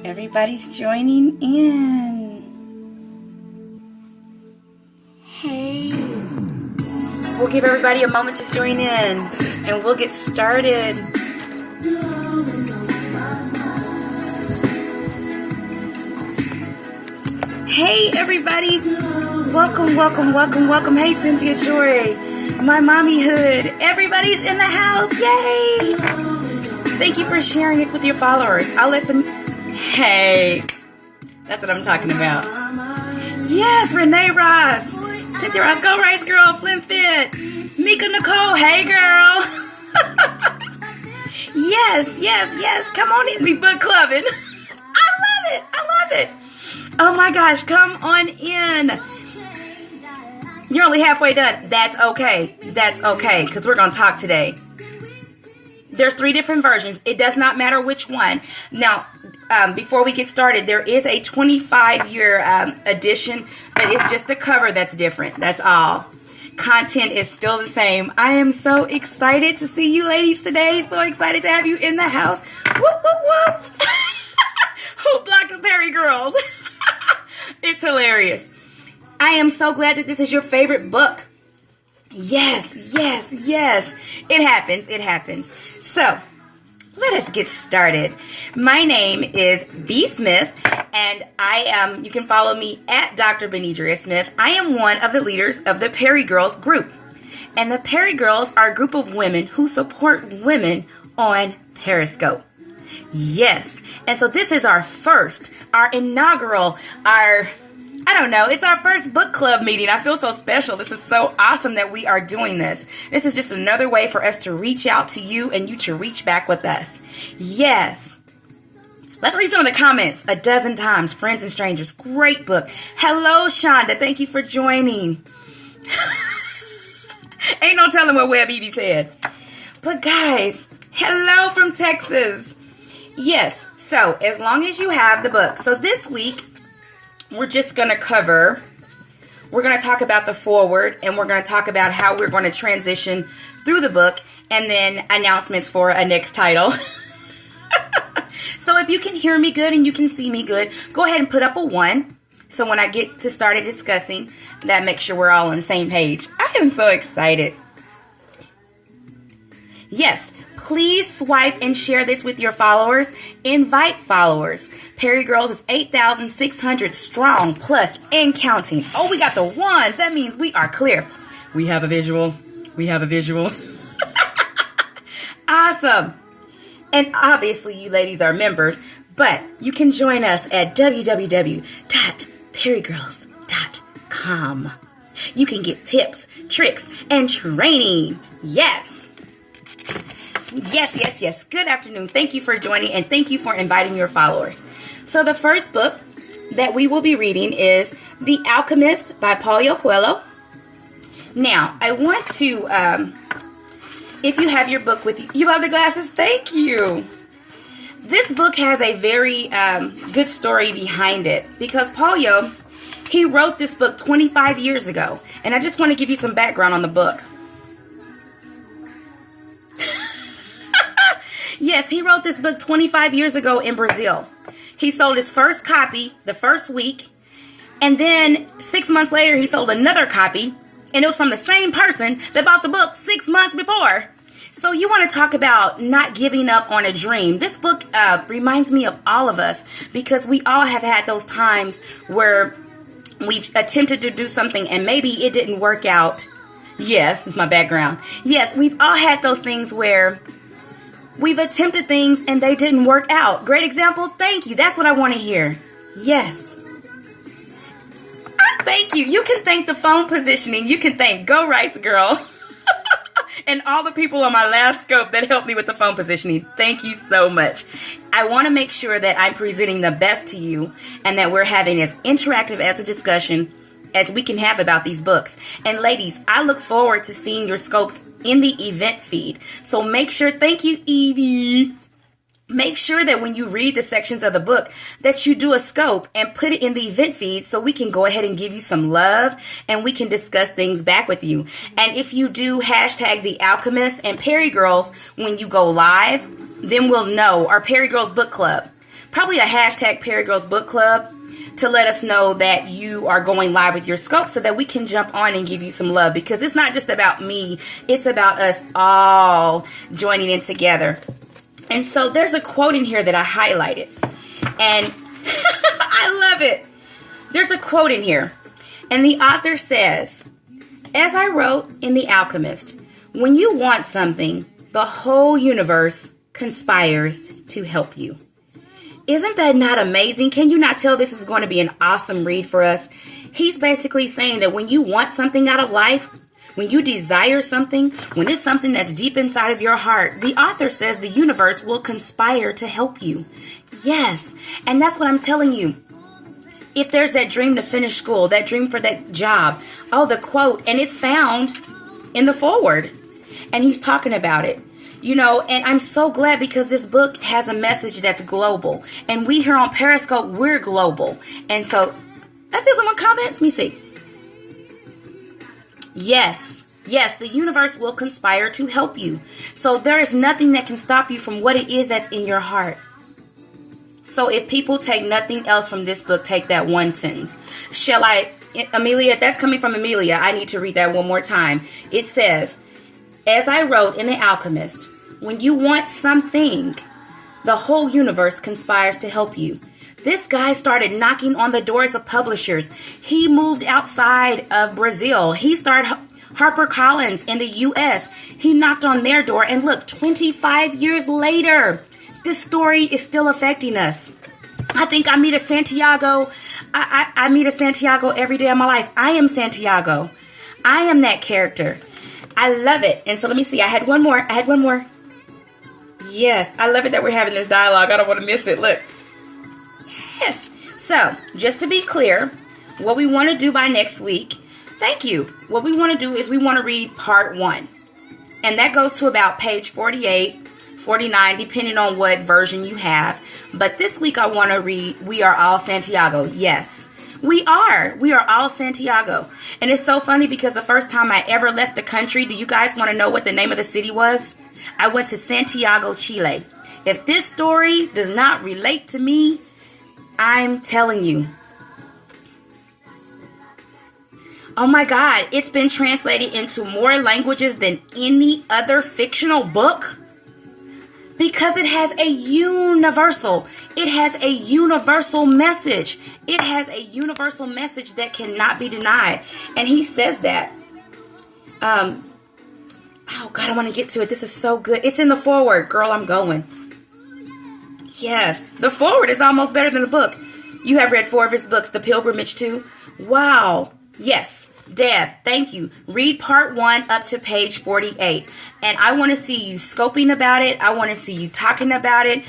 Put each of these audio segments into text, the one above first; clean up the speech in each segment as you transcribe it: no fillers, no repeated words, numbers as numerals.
Everybody's joining in. Hey. We'll give everybody a moment to join in and we'll get started. Hey everybody. Welcome, welcome, welcome, welcome. Hey Cynthia Joy. My mommy hood. Everybody's in the house. Yay. Thank you for sharing this with your followers. I'll let some... Hey. That's what I'm talking about. Yes, Renee Ross. Cynthia Ross, go Rice Girl. Flynn Fit. Mika Nicole. Hey girl. Yes. Come on in. We book clubbing. I love it. Oh my gosh, come on in. You're only halfway done. That's okay, because we're going to talk today. There's 3 different versions. It does not matter which one. Now, before we get started, there is a 25-year edition, but it's just the cover that's different. That's all. Content is still the same. I am so excited to see you ladies today. So excited to have you in the house. Whoop, whoop, whoop. Who blocked the PeriGirls? It's hilarious. I am so glad that this is your favorite book. Yes. It happens. So, let us get started. My name is B. Smith, and you can follow me at Dr. Benedria Smith. I am one of the leaders of the PeriGirls group. And the PeriGirls are a group of women who support women on Periscope. Yes. And so this is our inaugural, it's our first book club meeting. I feel so special. This is so awesome that we are doing this. This is just another way for us to reach out to you and you to reach back with us. Yes. Let's read some of the comments. 12 times. Friends and Strangers. Great book. Hello, Shonda. Thank you for joining. Ain't no telling what Web Evie said. But guys, hello from Texas. Yes. So as long as you have the book. So this week, we're going to talk about the foreword, and we're going to talk about how we're going to transition through the book, and then announcements for a next title. So if you can hear me good and you can see me good, go ahead and put up a 1. So when I get to start discussing, that makes sure we're all on the same page. I am so excited. Yes. Please swipe and share this with your followers. Invite followers. PeriGirls is 8,600 strong plus and counting. Oh, we got the 1s. That means we are clear. We have a visual. Awesome. And obviously you ladies are members, but you can join us at www.perigirls.com. You can get tips, tricks, and training. Yes. Good afternoon. Thank you for joining and thank you for inviting your followers. So the first book that we will be reading is The Alchemist by Paulo Coelho. Now, I want to, if you have your book with you, you love the glasses? Thank you. This book has a very good story behind it because Paulo, he wrote this book 25 years ago. And I just want to give you some background on the book. Yes, he wrote this book 25 years ago in Brazil. He sold his first copy the first week, and then 6 months later, he sold another copy, and it was from the same person that bought the book 6 months before. So you want to talk about not giving up on a dream. This book reminds me of all of us because we all have had those times where we've attempted to do something and maybe it didn't work out. Yes, it's my background. Yes, we've all had those things where we've attempted things and they didn't work out. Great example. Thank you. That's what I want to hear. Yes. Thank you. You can thank the phone positioning. You can thank Go Rice Girl and all the people on my last scope that helped me with the phone positioning. Thank you so much. I want to make sure that I'm presenting the best to you and that we're having as interactive as a discussion as we can have about these books. And ladies, I look forward to seeing your scopes in the event feed. So make sure, thank you, Evie. Make sure that when you read the sections of the book that you do a scope and put it in the event feed so we can go ahead and give you some love and we can discuss things back with you. And if you do hashtag The Alchemist and PeriGirls when you go live, then we'll know, our PeriGirls Book Club. probably a hashtag PeriGirls Book Club to let us know that you are going live with your scope so that we can jump on and give you some love, because it's not just about me. It's about us all joining in together. And so there's a quote in here that I highlighted, and I love it. There's a quote in here, and the author says, "As I wrote in The Alchemist, when you want something, the whole universe conspires to help you." Isn't that not amazing? Can you not tell this is going to be an awesome read for us? He's basically saying that when you want something out of life, when you desire something, when it's something that's deep inside of your heart, the author says the universe will conspire to help you. Yes, and that's what I'm telling you. If there's that dream to finish school, that dream for that job, the quote, and it's found in the foreword, and he's talking about it. And I'm so glad, because this book has a message that's global. And we here on Periscope, we're global. And so, let's see someone comments. Let me see. Yes, the universe will conspire to help you. So there is nothing that can stop you from what it is that's in your heart. So if people take nothing else from this book, take that one sentence. Amelia, if that's coming from Amelia, I need to read that one more time. It says, "As I wrote in The Alchemist, when you want something, the whole universe conspires to help you." This guy started knocking on the doors of publishers. He moved outside of Brazil. He started HarperCollins in the U.S. He knocked on their door, and look, 25 years later, this story is still affecting us. I think I meet a Santiago. I meet a Santiago every day of my life. I am Santiago. I am that character. I love it. And so let me see. I had one more. Yes. I love it that we're having this dialogue. I don't want to miss it. Look. Yes. So just to be clear, what we want to do by next week, thank you. What we want to do is we want to read part 1. And that goes to about page 48, 49, depending on what version you have. But this week I want to read We Are All Santiago. Yes. We are all Santiago. And it's so funny, because the first time I ever left the country, do you guys want to know what the name of the city was? I went to Santiago, Chile. If this story does not relate to me, I'm telling you. Oh my God, it's been translated into more languages than any other fictional book. Because it has a universal message. It has a universal message that cannot be denied. And he says that. Oh God, I want to get to it. This is so good. It's in the foreword. Girl, I'm going. Yes, the foreword is almost better than the book. You have read 4 of his books, The Pilgrimage too. Wow. Yes. Dad, thank you. Read part 1 up to page 48. And I want to see you scoping about it. I want to see you talking about it.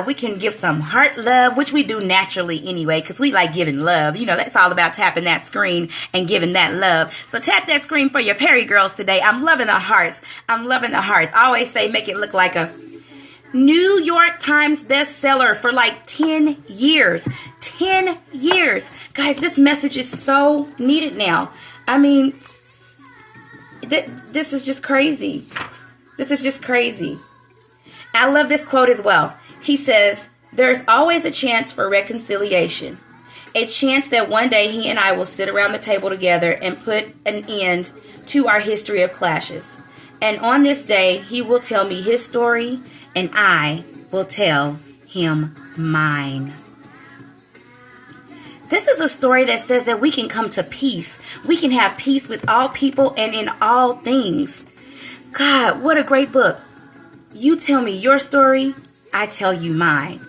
We can give some heart love, which we do naturally anyway, because we like giving love. That's all about tapping that screen and giving that love. So tap that screen for your Perry girls today. I'm loving the hearts. I always say make it look like a New York Times bestseller for like 10 years. 10 years. Guys, this message is so needed now. I mean, this is just crazy. I love this quote as well. He says, "There's always a chance for reconciliation. A chance that one day he and I will sit around the table together and put an end to our history of clashes. And on this day, he will tell me his story, and I will tell him mine." This is a story that says that we can come to peace. We can have peace with all people and in all things. God, what a great book. You tell me your story, I tell you mine.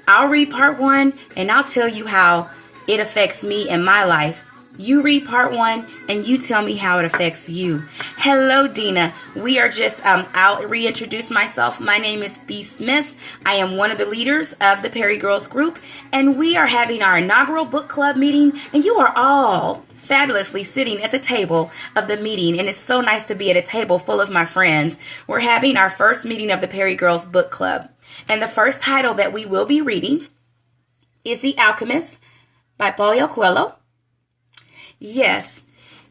I'll read part 1, and I'll tell you how it affects me and my life. You read part 1 and you tell me how it affects you. Hello, Dina. We are just, I'll reintroduce myself. My name is B. Smith. I am one of the leaders of the PeriGirls group, and we are having our inaugural book club meeting, and you are all fabulously sitting at the table of the meeting, and it's so nice to be at a table full of my friends. We're having our first meeting of the PeriGirls Book Club, and the first title that we will be reading is The Alchemist by Paulo Coelho. Yes,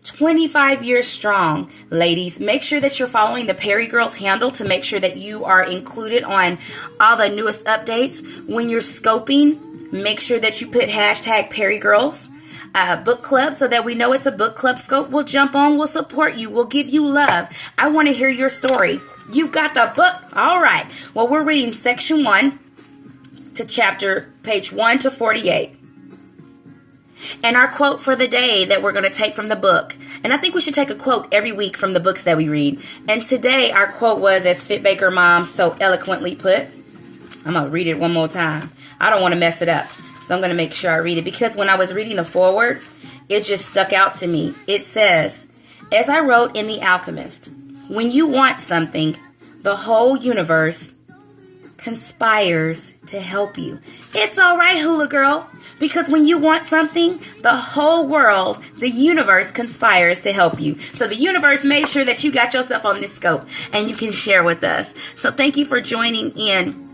25 years strong. Ladies, make sure that you're following the PeriGirls handle to make sure that you are included on all the newest updates. When you're scoping, make sure that you put hashtag PeriGirls Book Club so that we know it's a book club scope. We'll jump on, we'll support you, we'll give you love. I want to hear your story. You've got the book. All right. Well, we're reading section 1 to chapter page 1 to 48. And our quote for the day that we're going to take from the book. And I think we should take a quote every week from the books that we read. And today our quote was, as Fit Baker Mom so eloquently put, I'm going to read it one more time. I don't want to mess it up. So I'm going to make sure I read it. Because when I was reading the foreword, it just stuck out to me. It says, as I wrote in The Alchemist, when you want something, the whole universe conspires to help you. It's all right, hula girl. Because when you want something, the whole world, the universe conspires to help you. So the universe made sure that you got yourself on this scope and you can share with us. So thank you for joining in.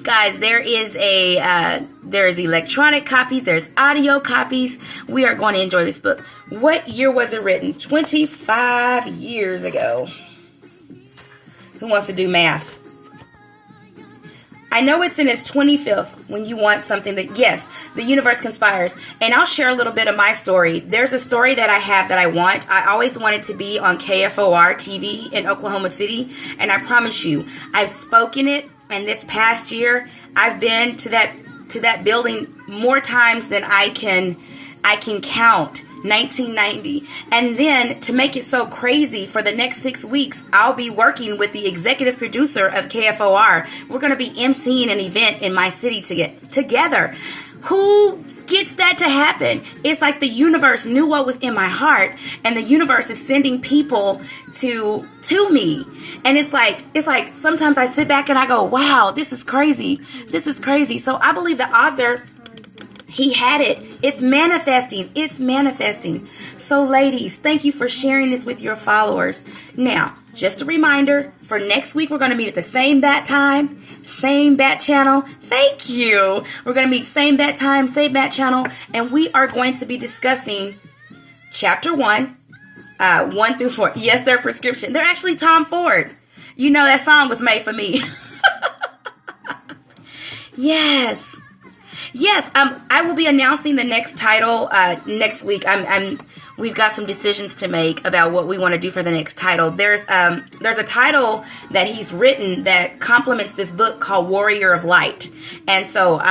Guys, there's electronic copies, there's audio copies. We are going to enjoy this book. What year was it written? 25 years ago. Who wants to do math? I know it's in its 25th when you want something that, yes, the universe conspires. And I'll share a little bit of my story. There's a story that I have that I want. I always wanted to be on KFOR TV in Oklahoma City. And I promise you, I've spoken it. And this past year, I've been to that building more times than I can count. 1990. And then to make it so crazy, for the next 6 weeks, I'll be working with the executive producer of KFOR. We're going to be emceeing an event in my city together. Who gets that to happen? It's like the universe knew what was in my heart, and the universe is sending people to me. And it's like sometimes I sit back and I go, wow, this is crazy. This is crazy. So I believe the author, he had it. It's manifesting. It's manifesting. So ladies, thank you for sharing this with your followers. Now, just a reminder, for next week, we're going to meet at the same bat time, same bat channel. Thank you. We're going to meet same bat time, same bat channel, and we are going to be discussing chapter 1, 1 through 4. Yes, they're prescription. They're actually Tom Ford. You know that song was made for me. Yes. Yes, I will be announcing the next title next week. We've got some decisions to make about what we want to do for the next title. There's a title that he's written that complements this book called Warrior of Light, and so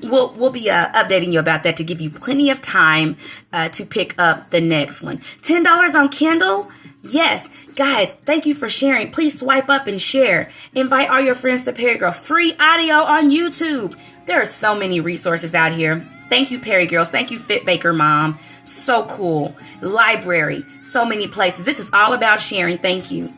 we'll be updating you about that to give you plenty of time to pick up the next one. $10 on Kindle. Yes, guys, thank you for sharing. Please swipe up and share. Invite all your friends to PeriGirl. Free audio on YouTube. There are so many resources out here. Thank you, PeriGirls. Thank you, Fit Baker Mom. So cool. Library. So many places. This is all about sharing. Thank you.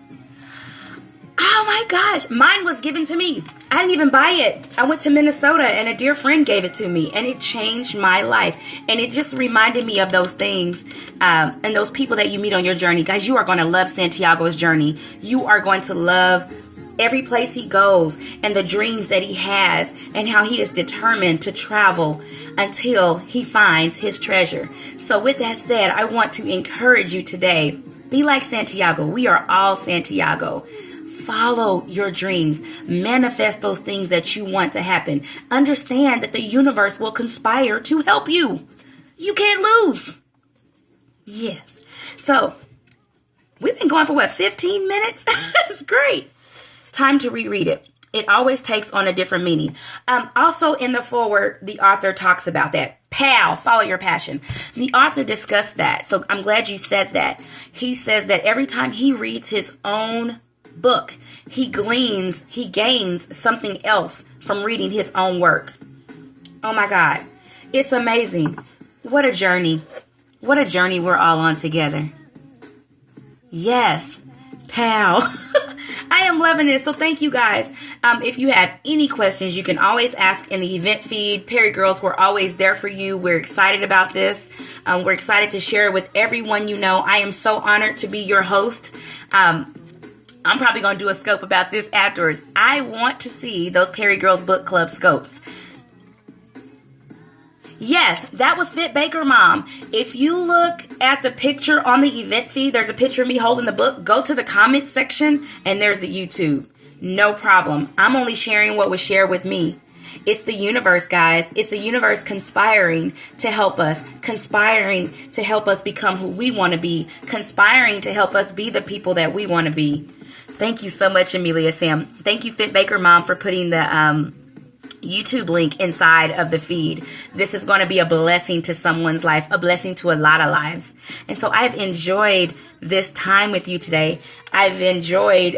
Oh my gosh. Mine was given to me. I didn't even buy it. I went to Minnesota and a dear friend gave it to me, and it changed my life. And it just reminded me of those things and those people that you meet on your journey. Guys, you are going to love Santiago's journey. You are going to love every place he goes and the dreams that he has and how he is determined to travel until he finds his treasure. So with that said, I want to encourage you today. Be like Santiago. We are all Santiago. Follow your dreams. Manifest those things that you want to happen. Understand that the universe will conspire to help you. You can't lose. Yes. So we've been going for 15 minutes? That's great. Time to reread it. It always takes on a different meaning. Also in the foreword, the author talks about that. Follow your passion. The author discussed that. So I'm glad you said that. He says that every time he reads his own book, he gains something else from reading his own work. Oh my God. It's amazing. What a journey. What a journey we're all on together. Yes. Pal. I am loving it. So thank you guys. If you have any questions, you can always ask in the event feed. PeriGirls, we're always there for you. We're excited about this. We're excited to share it with everyone you know. I am so honored to be your host. I'm probably going to do a scope about this afterwards. I want to see those PeriGirls Book Club scopes. Yes, that was Fit Baker Mom. If you look at the picture on the event feed, there's a picture of me holding the book. Go to the comments section and there's the YouTube. No problem. I'm only sharing what was shared with me. It's the universe, guys. It's the universe conspiring to help us, conspiring to help us become who we want to be, conspiring to help us be the people that we want to be. Thank you so much, Amelia Sam. Thank you, Fit Baker Mom, for putting the YouTube link inside of the feed. This is going to be a blessing to someone's life, a blessing to a lot of lives. And so I've enjoyed this time with you today. I've enjoyed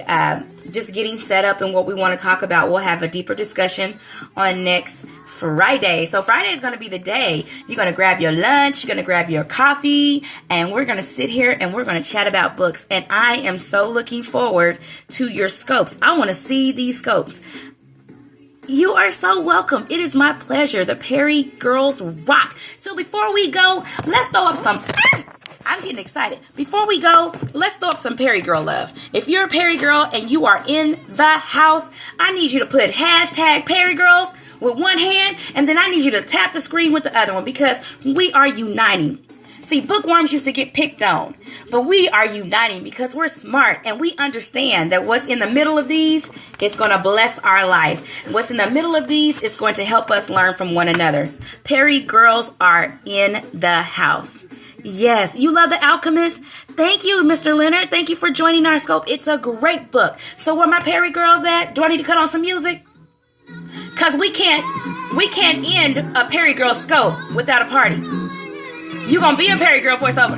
just getting set up and what we want to talk about. We'll have a deeper discussion on next Friday. So Friday is going to be the day. You're going to grab your lunch, you're going to grab your coffee, and we're going to sit here and we're going to chat about books. And I am so looking forward to your scopes. I want to see these scopes. You are so welcome. It is my pleasure. The Perry Girls rock. So before we go, let's throw up some... I'm getting excited. Before we go, let's throw up some Perry Girl love. If you're a Perry Girl and you are in the house, I need you to put hashtag Perry Girls with one hand, and then I need you to tap the screen with the other one, because we are uniting. See, bookworms used to get picked on, but we are uniting because we're smart and we understand that what's in the middle of these is going to bless our life. What's in the middle of these is going to help us learn from one another. Perry Girls are in the house. Yes, you love The Alchemist? Thank you, Mr. Leonard. Thank you for joining our scope. It's a great book. So where my Perry Girls at? Do I need to cut on some music? Because we can't end a Perry Girl scope without a party. You gonna be a Perry Girl before it's over.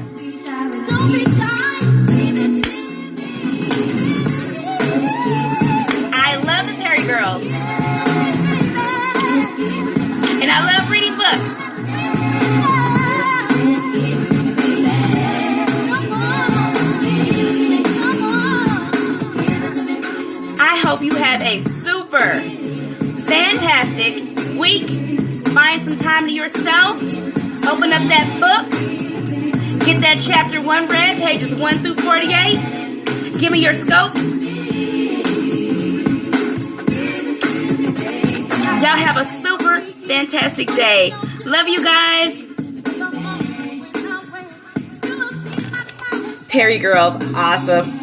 I love the Perry Girls. And I love reading books. I hope you have a super fantastic week. Find some time to yourself. Open up that book. Get that chapter 1 read, pages 1 through 48. Give me your scopes. Y'all have a super fantastic day. Love you guys. Perry Girls, awesome.